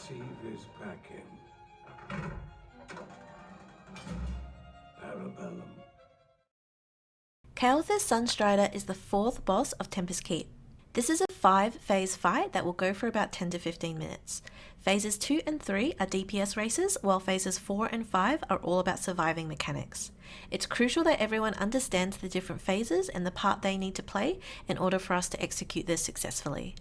Receive is packing. Parabellum. Kaelthas Sunstrider is the 4th boss of Tempest Keep. This is a 5-phase fight that will go for about 10 to 15 minutes. Phases 2 and 3 are DPS races, while phases 4 and 5 are all about surviving mechanics. It's crucial that everyone understands the different phases and the part they need to play in order for us to execute this successfully.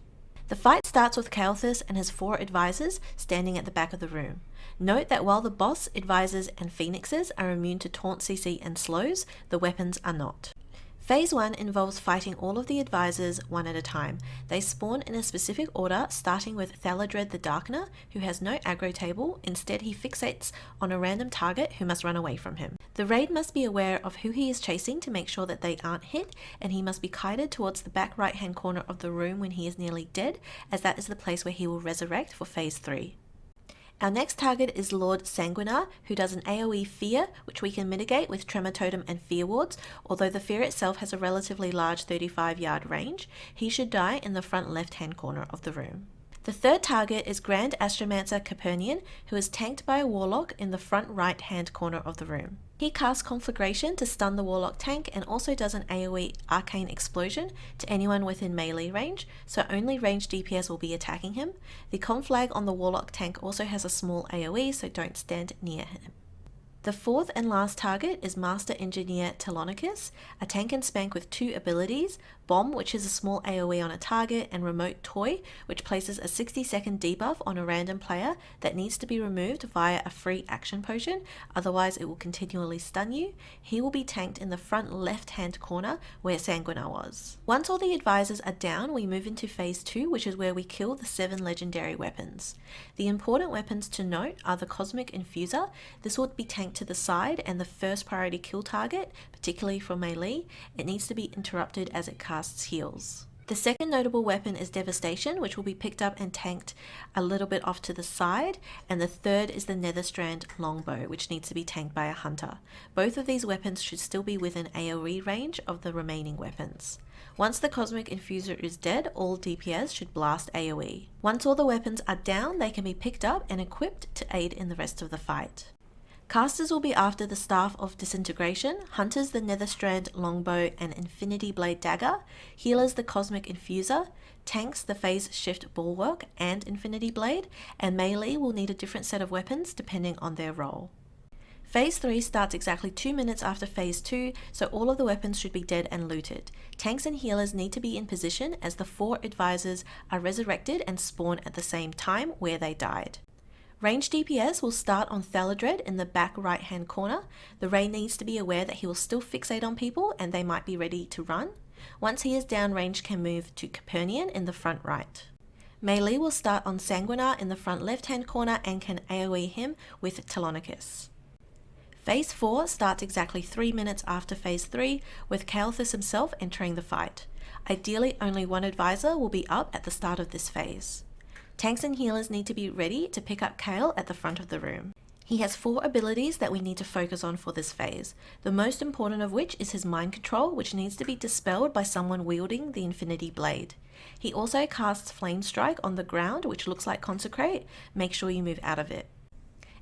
The fight starts with Kaelthas and his 4 advisors standing at the back of the room. Note that while the boss, advisors, and phoenixes are immune to taunt CC and slows, the weapons are not. Phase 1 involves fighting all of the advisors one at a time. They spawn in a specific order, starting with Thaladred the Darkener, who has no aggro table. Instead, he fixates on a random target who must run away from him. The raid must be aware of who he is chasing to make sure that they aren't hit, and he must be kited towards the back right hand corner of the room when he is nearly dead, as that is the place where he will resurrect for Phase 3. Our next target is Lord Sanguinar, who does an AoE Fear, which we can mitigate with Tremor Totem and Fear Wards. Although the Fear itself has a relatively large 35-yard range, he should die in the front left-hand corner of the room. The third target is Grand Astromancer Capernian, who is tanked by a Warlock in the front right-hand corner of the room. He casts Conflagration to stun the Warlock tank and also does an AoE Arcane Explosion to anyone within melee range, so only ranged DPS will be attacking him. The Conflag on the Warlock tank also has a small AoE, so don't stand near him. The fourth and last target is Master Engineer Telonicus, a tank and spank with 2 abilities, Bomb, which is a small AoE on a target, and Remote Toy, which places a 60-second debuff on a random player that needs to be removed via a free action potion, otherwise it will continually stun you. He will be tanked in the front left-hand corner where Sanguinar was. Once all the advisors are down, we move into Phase 2, which is where we kill the 7 legendary weapons. The important weapons to note are the Cosmic Infuser. This would be tanked to the side and the first priority kill target, particularly for melee. It needs to be interrupted as it casts heals. The second notable weapon is Devastation, which will be picked up and tanked a little bit off to the side, and the third is the Netherstrand Longbow, which needs to be tanked by a hunter. Both of these weapons should still be within AoE range of the remaining weapons. Once the Cosmic Infuser is dead, all DPS should blast AoE. Once all the weapons are down, they can be picked up and equipped to aid in the rest of the fight. Casters will be after the Staff of Disintegration, Hunters the Netherstrand Longbow and Infinity Blade Dagger, Healers the Cosmic Infuser, Tanks the Phase Shift Bulwark and Infinity Blade, and melee will need a different set of weapons depending on their role. Phase 3 starts exactly 2 minutes after Phase 2, so all of the weapons should be dead and looted. Tanks and healers need to be in position as the 4 advisors are resurrected and spawn at the same time where they died. Ranged DPS will start on Thaladred in the back right hand corner. The raid needs to be aware that he will still fixate on people and they might be ready to run. Once he is down, range can move to Capernian in the front right. Melee will start on Sanguinar in the front left hand corner and can AoE him with Telonicus. Phase 4 starts exactly 3 minutes after Phase 3 with Kaelthas himself entering the fight. Ideally, only one advisor will be up at the start of this phase. Tanks and healers need to be ready to pick up Kael at the front of the room. He has 4 abilities that we need to focus on for this phase, the most important of which is his mind control, which needs to be dispelled by someone wielding the Infinity Blade. He also casts Flame Strike on the ground, which looks like Consecrate. Make sure you move out of it.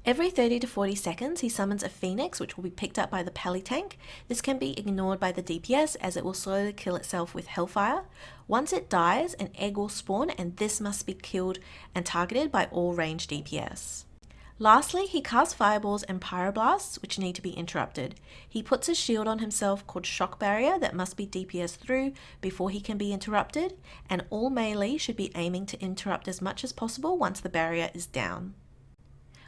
Every 30 to 40 seconds he summons a Phoenix, which will be picked up by the Pally tank. This can be ignored by the DPS as it will slowly kill itself with Hellfire. Once it dies, an egg will spawn and this must be killed and targeted by all ranged DPS. Lastly, he casts Fireballs and Pyroblasts, which need to be interrupted. He puts a shield on himself called Shock Barrier that must be DPS through before he can be interrupted, and all melee should be aiming to interrupt as much as possible once the barrier is down.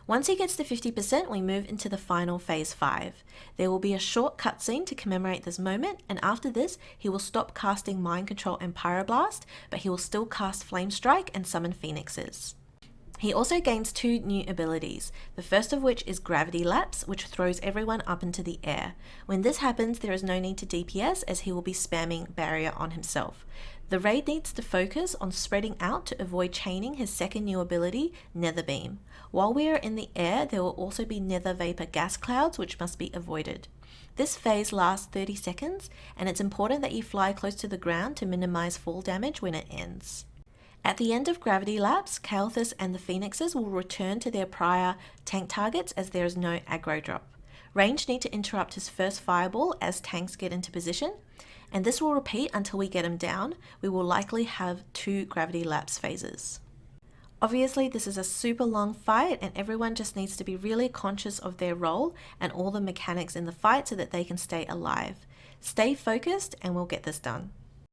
Once he gets to 50%, we move into the final Phase 5. There will be a short cutscene to commemorate this moment, and after this, he will stop casting Mind Control and Pyroblast, but he will still cast Flame Strike and summon Phoenixes. He also gains 2 new abilities, the first of which is Gravity Lapse, which throws everyone up into the air. When this happens, there is no need to DPS as he will be spamming Barrier on himself. The raid needs to focus on spreading out to avoid chaining his second new ability, Nether Beam. While we are in the air, there will also be Nether Vapor gas clouds which must be avoided. This phase lasts 30 seconds and it's important that you fly close to the ground to minimize fall damage when it ends. At the end of gravity laps, Kaelthas and the Phoenixes will return to their prior tank targets as there is no aggro drop. Range need to interrupt his first fireball as tanks get into position, and this will repeat until we get him down. We will likely have 2 gravity lapse phases. Obviously, this is a super long fight and everyone just needs to be really conscious of their role and all the mechanics in the fight so that they can stay alive. Stay focused and we'll get this done.